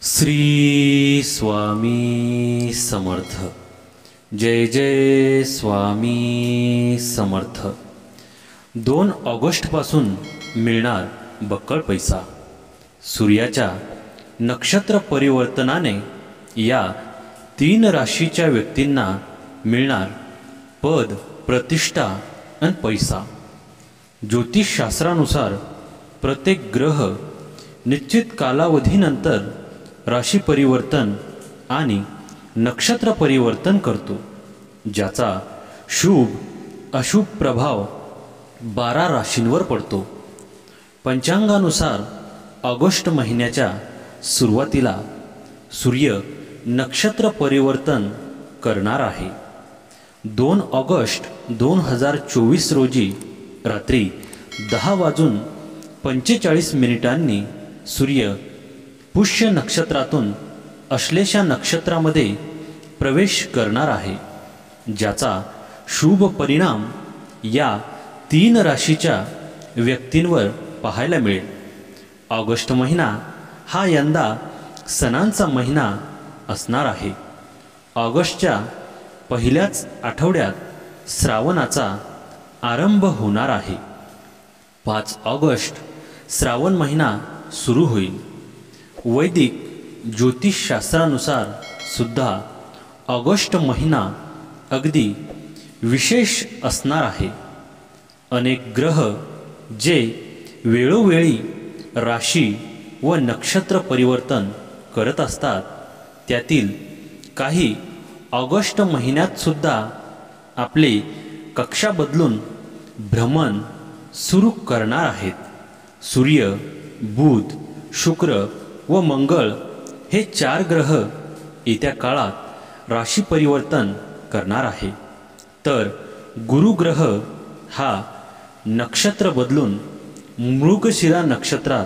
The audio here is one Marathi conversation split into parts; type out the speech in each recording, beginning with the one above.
श्री स्वामी समर्थ। जय जय स्वामी समर्थ। 2 ऑगस्टपासून मिळणार बक्कळ पैसा। सूर्याच्या नक्षत्र परिवर्तनाने या 3 राशीच्या व्यक्तींना मिळणार पद, प्रतिष्ठा आणि पैसा। ज्योतिषशास्त्रानुसार प्रत्येक ग्रह निश्चित कालावधीनंतर राशी परिवर्तन आणि नक्षत्र परिवर्तन करतो, ज्याचा शुभ अशुभ प्रभाव 12 राशींवर पडतो। पंचांगानुसार ऑगस्ट महिन्याच्या सुरुवातीला सूर्य नक्षत्र परिवर्तन करणार आहे। 2 ऑगस्ट 2024 रोजी रात्री 10:45 सूर्य पुष्य नक्षत्रातून अश्लेषा नक्षत्रामध्ये प्रवेश करणार आहे, ज्याचा शुभ परिणाम या 3 राशीच्या व्यक्तींवर पाहायला मिळेल। ऑगस्ट महिना हा यंदा सणांचा महिना असणार आहे। ऑगस्टच्या पहिल्याच आठवड्यात श्रावणाचा आरंभ होणार आहे। 5 ऑगस्ट श्रावण महिना सुरू होईल। वैदिक ज्योतिषशास्त्रानुसार सुद्धा ऑगस्ट महिना अगदी विशेष असणार आहे। अनेक ग्रह जे वेळोवेळी राशी व नक्षत्र परिवर्तन करत असतात, त्यातील काही ऑगस्ट महिन्यात सुद्धा आपली कक्षा बदलून भ्रमण सुरू करणार आहेत। सूर्य, बुध, शुक्र व मंगळ हे 4 ग्रह येत्या काळात राशी परिवर्तन करणार आहे, तर गुरु ग्रह हा नक्षत्र बदलून मृगशिरा नक्षत्रात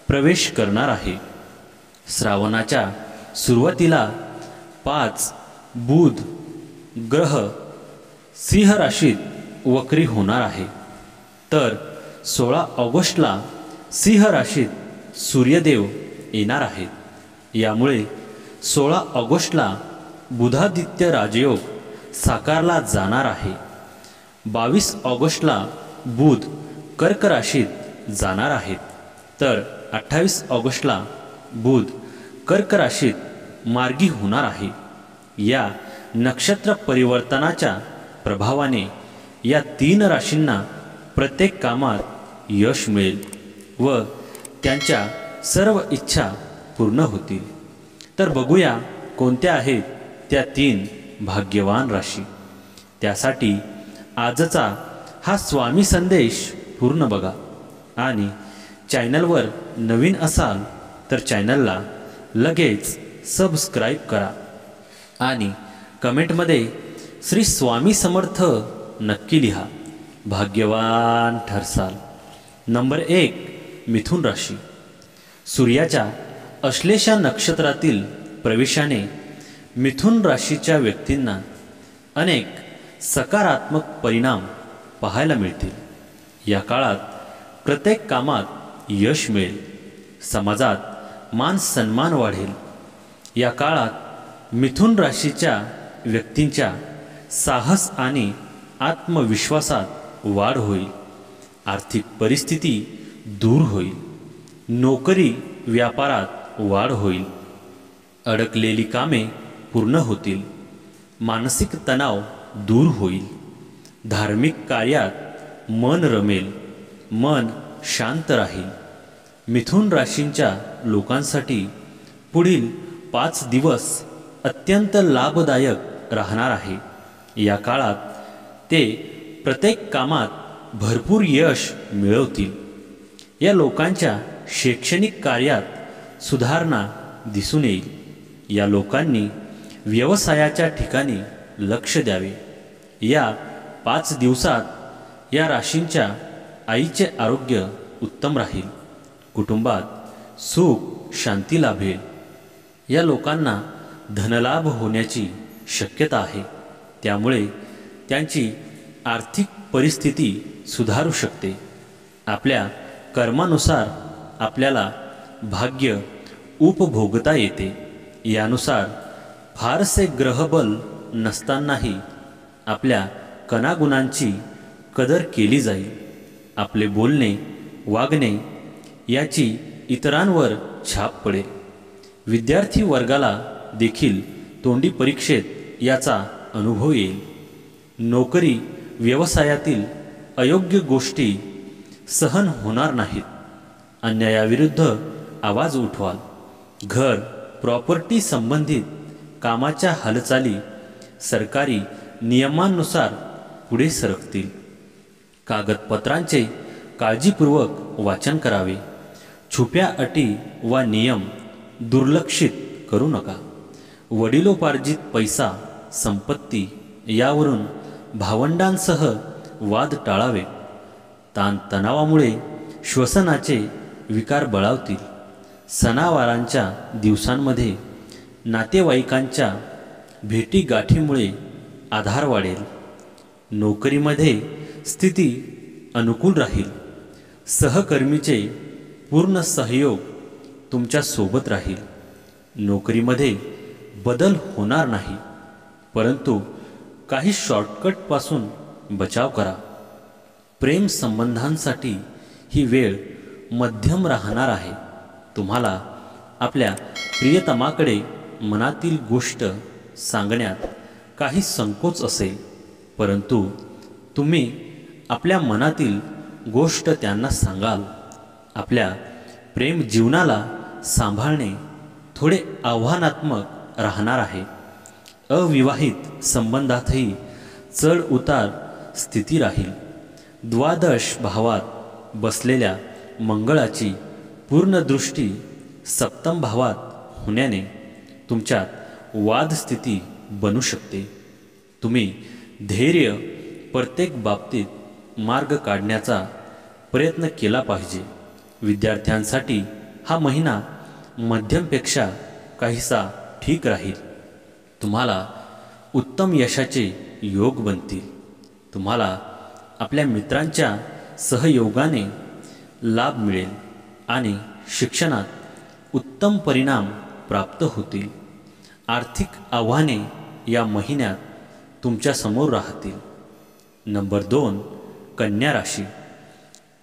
प्रवेश करणार आहे। श्रावणाच्या सुरुवातीला 5 बुध ग्रह सिंह राशीत वक्री होणार आहे, तर 16 ऑगस्टला सिंह राशीत सूर्यदेव येणार आहेत। यामुळे 16 ऑगस्टला बुधादित्य राजयोग साकारला जाणार आहे। 22 ऑगस्टला बुध कर्क राशीत जाणार आहेत, तर 28 ऑगस्टला बुध कर्क राशीत मार्गी होणार आहे। या नक्षत्र परिवर्तनाच्या प्रभावाने या 3 राशींना प्रत्येक कामात यश मिळेल व त्यांच्या सर्व इच्छा पूर्ण होतील। तर बघूया कोणत्या आहेत त्या 3 भाग्यवान राशी। त्यासाठी आजचा हा स्वामी संदेश पूर्ण बघा आणि चॅनलवर नवीन असाल तर चॅनलला लगेच सबस्क्राईब करा आणि कमेंटमध्ये श्री स्वामी समर्थ नक्की लिहा, भाग्यवान ठरसाल। नंबर 1 मिथुन राशी। सूर्याच्या अश्लेषा नक्षत्रातील प्रवेशाने मिथुन राशीच्या व्यक्तींना अनेक सकारात्मक परिणाम पाहायला मिळतील। या काळात प्रत्येक कामात यश मिळेल, समाजात मान सन्मान वाढेल। या काळात मिथुन राशीच्या व्यक्तींच्या साहस आणि आत्मविश्वासात वाढ होईल। आर्थिक परिस्थिती दूर होईल। नोकरी व्यापारात वाढ होईल। अडकलेली कामे पूर्ण होतील। मानसिक तणाव दूर होईल। धार्मिक कार्यात मन रमेल, मन शांत राहील। मिथुन राशींच्या लोकांसाठी पुढील 5 दिवस अत्यंत लाभदायक राहणार आहे। या काळात ते प्रत्येक कामात भरपूर यश मिळवतील। या लोकांच्या शैक्षणिक कार्यात सुधारणा दिसून येईल। या लोकांनी व्यवसायाच्या ठिकाणी लक्ष द्यावे। या 5 दिवसात या राशींच्या आईचे आरोग्य उत्तम राहील। कुटुंबात सुख शांती लाभेल। या लोकांना धनलाभ होण्याची शक्यता आहे, त्यामुळे त्यांची आर्थिक परिस्थिती सुधारू शकते। आपल्या कर्मानुसार आपल्याला भाग्य उपभोगता येते. यानुसार फारसे ग्रहबल नसतानाही आपल्या कणागुणांची कदर केली जाईल. आपले बोलणे वागणे याची इतरांवर छाप पडेल. विद्यार्थी वर्गाला देखील तोंडी परीक्षेत याचा अनुभव येईल. नोकरी व्यवसायातील अयोग्य गोष्टी सहन होणार नाहीत. अन्यायाविरुद्ध आवाज उठवाल. घर प्रॉपर्टी संबंधित कामाच्या हालचाली सरकारी नियमांनुसार पुढे सरकतील. कागदपत्रांचे काळजीपूर्वक वाचन करावे. छुप्या अटी वा नियम दुर्लक्षित करू नका. वडिलोपार्जित पैसा संपत्ती यावरून भावंडांसह वाद टाळावे. ताणतणावामुळे श्वसनाचे विकार बळावतील. सणावारांच्या दिवसांमध्ये नातेवाईकांच्या भेटीगाठीमुळे आधार वाढेल. नोकरीमध्ये स्थिती अनुकूल राहील. सहकर्मीचे पूर्ण सहयोग तुमच्या सोबत राहील. नोकरीमध्ये बदल होणार नाही, परंतु काही शॉर्टकटपासून बचाव करा. प्रेम संबंधांसाठी ही वेळ मध्यम राहणार आहे. तुम्हाला आपल्या प्रियतमाकडे मनातील गोष्ट सांगण्यात काही संकोच असेल, परंतु तुम्ही आपल्या मनातील गोष्ट त्यांना सांगाल. आपल्या प्रेम जीवनाला सांभाळणे थोडे आव्हानात्मक राहणार आहे. अविवाहित संबंधातही चढ उतार स्थिती राहील. द्वादश भावात बसलेल्या मंगळाची पूर्ण दृष्टी सप्तम भावात होण्याने तुमच्यात वादस्थिती बनू शकते. तुम्ही धैर्य प्रत्येक बाबतीत मार्ग काढण्याचा प्रयत्न केला पाहिजे. विद्यार्थ्यांसाठी हा महिना मध्यमपेक्षा काहीसा ठीक राहील. तुम्हाला उत्तम यशाचे योग बनतील. तुम्हाला आपल्या मित्रांच्या सहयोगाने लाभ मिळेल आणि शिक्षणात उत्तम परिणाम प्राप्त होतील. आर्थिक आव्हाने या महिन्यात तुमच्या समोर राहतील. नंबर 2, कन्या राशी.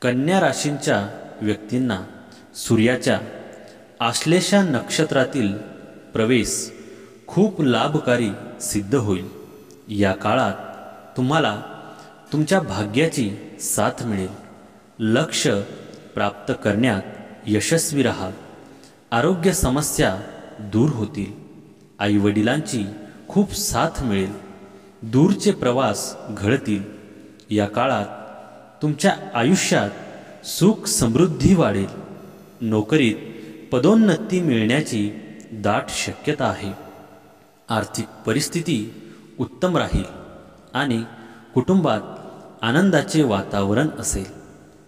कन्या राशींच्या व्यक्तींना सूर्याच्या आश्लेषा नक्षत्रातील प्रवेश खूप लाभकारी सिद्ध होईल. या काळात तुम्हाला तुमच्या भाग्याची साथ मिळेल. लक्ष्य प्राप्त करण्यात यशस्वी राहाल. आरोग्य समस्या दूर होतील. आईवडिलांची खूप साथ मिळेल. दूरचे प्रवास घडतील. या काळात तुमच्या आयुष्यात सुख समृद्धी वाढेल. नोकरीत पदोन्नती मिळण्याची दाट शक्यता आहे. आर्थिक परिस्थिती उत्तम राहील आणि कुटुंबात आनंदाचे वातावरण असेल.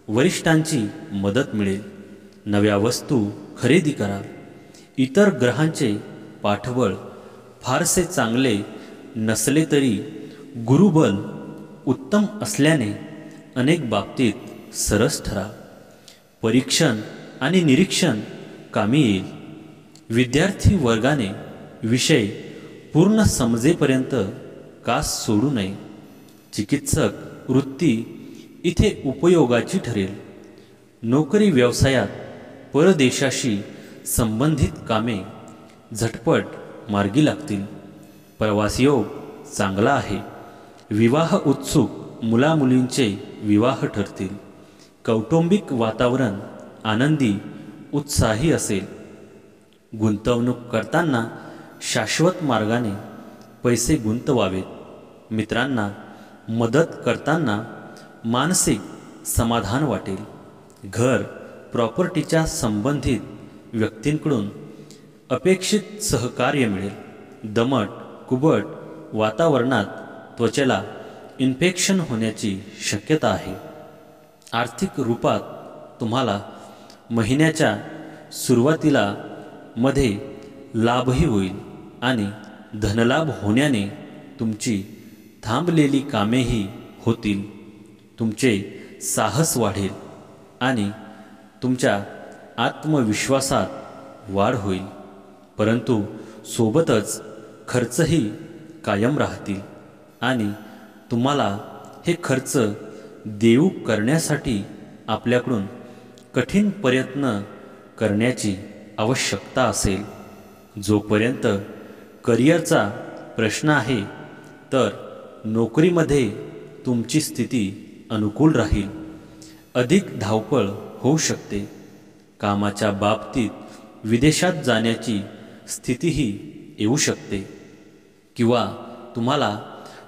वरिष्ठांची मदत मिळेल. नव्या वस्तू खरेदी करा. इतर ग्रहांचे पाठबळ फारसे चांगले नसले तरी गुरुबल उत्तम असल्याने अनेक बाबतीत सरस ठरा. परीक्षण आणि निरीक्षण कामी येईल. विद्यार्थी वर्गाने विषय पूर्ण समजेपर्यंत कास सोडू नये. चिकित्सक वृत्ती इथे उपयोगाची ठरेल. नोकरी व्यवसायात परदेशाशी संबंधित कामे झटपट मार्गी लागतील. प्रवासयोग चांगला आहे. विवाह उत्सुक मुलामुलींचे विवाह ठरतील. कौटुंबिक वातावरण आनंदी उत्साही असेल. गुंतवणूक करताना शाश्वत मार्गाने पैसे गुंतवावेत. मित्रांना मदत करताना मानसिक समाधान वाटेल. घर प्रॉपर्टीच्या संबंधित व्यक्तींकडून अपेक्षित सहकार्य मिळेल. दमट कुबट वातावरणात त्वचेला इन्फेक्शन होण्याची शक्यता आहे. आर्थिक रूपात तुम्हाला महिन्याच्या सुरुवातीला मध्ये लाभही होईल आणि धनलाभ होण्याने तुमची थांबलेली कामेही होतील. तुमचे साहस वाढेल आणि तुमच्या आत्मविश्वासात वाढ होईल, परंतु सोबतच खर्चही कायम राहतील आणि तुम्हाला हे खर्च देऊ करण्यासाठी आपल्याकडून कठीण प्रयत्न करण्याची आवश्यकता असेल. जोपर्यंत करिअरचा प्रश्न आहे तर नोकरीमध्ये तुमची स्थिती अनुकूल राहील. अधिक धावपळ होऊ शकते. कामाच्या बाबतीत विदेशात जाण्याची स्थितीही येऊ शकते किंवा तुम्हाला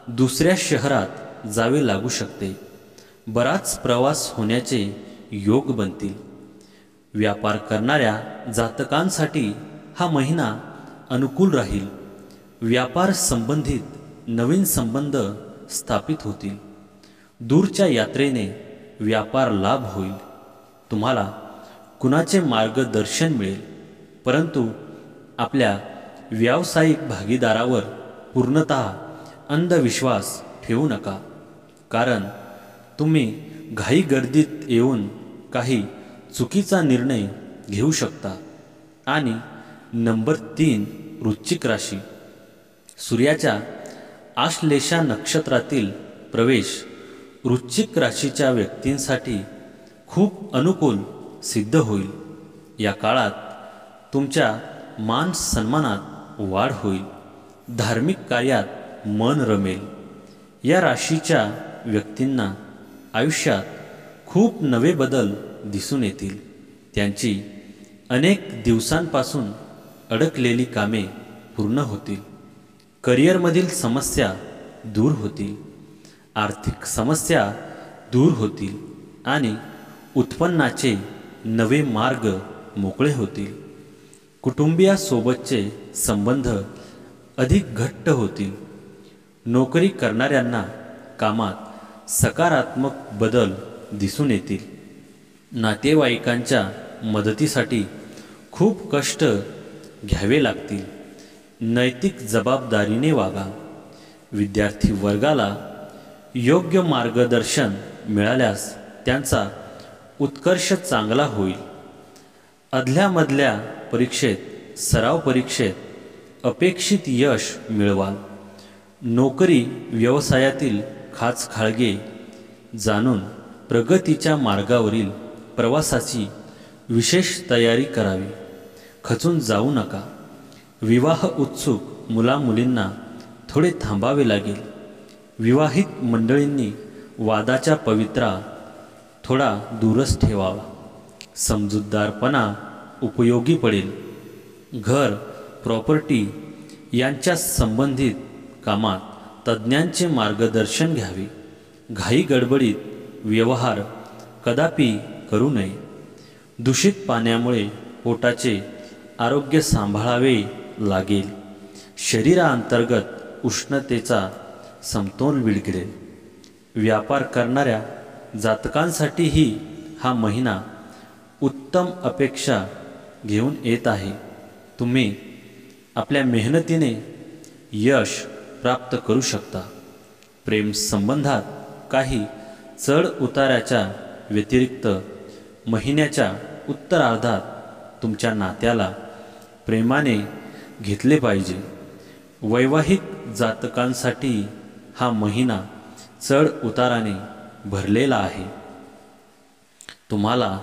दुसऱ्या शहरात जावे लागू शकते. बराच प्रवास होण्याचे योग बनतील. व्यापार करणाऱ्या जातकांसाठी हा महिना अनुकूल राहील. व्यापार संबंधित नवीन संबंध स्थापित होतील. दूरच्या यात्रेने व्यापार लाभ होईल. तुम्हाला कुणाचे मार्गदर्शन मिळेल, परंतु आपल्या व्यावसायिक भागीदारावर पूर्णतः अंधविश्वास ठेवू नका, कारण तुम्ही घाईगर्दीत येऊन काही चुकीचा निर्णय घेऊ शकता. आणि नंबर 3, वृश्चिक राशी. सूर्याच्या आश्लेषा नक्षत्रातील प्रवेश वृश्चिक राशीच्या व्यक्तींसाठी खूप अनुकूल सिद्ध होईल. या काळात तुमच्या मान सन्मानात वाढ होईल. धार्मिक कार्यात मन रमेल. या राशीच्या व्यक्तींना आयुष्यात खूप नवे बदल दिसून येतील. त्यांची अनेक दिवसांपासून अडकलेली कामे पूर्ण होतील. करिअरमधील समस्या दूर होतील. आर्थिक समस्या दूर होतील आणि उत्पन्नाचे नवे मार्ग मोकळे होतील. कुटुंबियासोबतचे संबंध अधिक घट्ट होतील. नोकरी करणाऱ्यांना कामात सकारात्मक बदल दिसून येतील. नातेवाईकांच्या मदतीसाठी खूप कष्ट घ्यावे लागतील. नैतिक जबाबदारीने वागा. विद्यार्थी वर्गाला योग्य मार्गदर्शन मिळाल्यास त्यांचा उत्कर्ष चांगला होईल. अदल्यामधल्या परीक्षेत, सराव परीक्षेत अपेक्षित यश मिळवाल. नोकरी व्यवसायातील खाचखाळगे जाणून प्रगतीच्या मार्गावरील प्रवासाची विशेष तयारी करावी. खचून जाऊ नका. विवाह उत्सुक मुलामुलींना थोडे थांबावे लागेल. विवाहित मंडळींनी वादाच्या पवित्रा थोडा दूरच ठेवावा. समजूतदारपणा उपयोगी पडेल. घर, प्रॉपर्टी यांच्या संबंधित कामात तज्ज्ञांचे मार्गदर्शन घ्यावे. घाई गडबडीत व्यवहार कदापि करू नये. दूषित पाण्यामुळे पोटाचे आरोग्य सांभाळावे लागेल. शरीराअंतर्गत उष्णतेचा समतोल बिघडेल. व्यापार करणाऱ्या जातकांसाठीही हा महिना उत्तम अपेक्षा घेऊन येत आहे. तुम्ही आपल्या मेहनतीने यश प्राप्त करू शकता. प्रेम संबंधात काही चढ उताराच्या व्यतिरिक्त महिन्याच्या उत्तरार्धात तुमच्या नात्याला प्रेमाने घेतले पाहिजे. वैवाहिक जातकांसाठी हा महिना चढ उताराने भरलेला आहे. तुम्हाला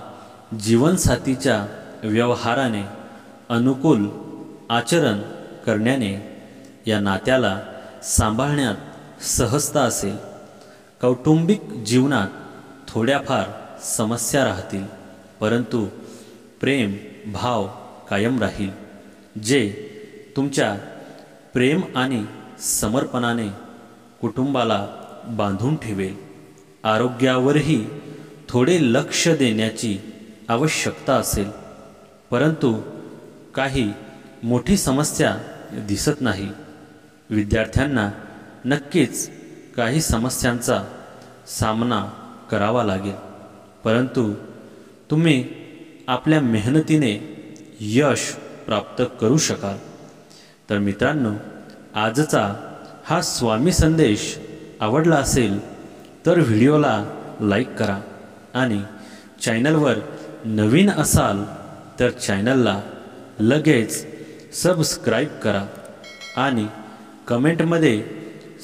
जीवनसाथीच्या व्यवहाराने अनुकूल आचरण करण्याने या नात्याला सांभाळण्यात सहजता असेल. कौटुंबिक जीवनात थोड्याफार समस्या राहतील, परंतु प्रेम भाव कायम राहील, जे तुमच्या प्रेम आणि समर्पणाने कुटुंबाला बांधून ठेवेल. आरोग्यावरही थोडे लक्ष देण्याची आवश्यकता असेल, परंतु काही मोठी समस्या दिसत नाही. विद्यार्थ्यांना नक्कीच काही समस्यांचा सामना करावा लागेल, परंतु तुम्ही आपल्या मेहनतीने यश प्राप्त करू शकाल. तर मित्रांनो, आजचा हा स्वामी संदेश आवडला असेल तर व्हिडिओला लाईक करा आणि चॅनलवर नवीन असाल तर चॅनलला लगेच सबस्क्राईब करा आणि कमेंटमध्ये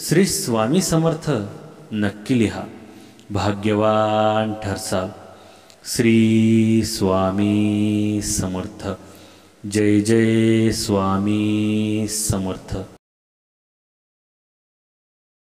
श्री स्वामी समर्थ नक्की लिहा. भाग्यवान ठरसाल. श्री स्वामी समर्थ. जय जय स्वामी समर्थ.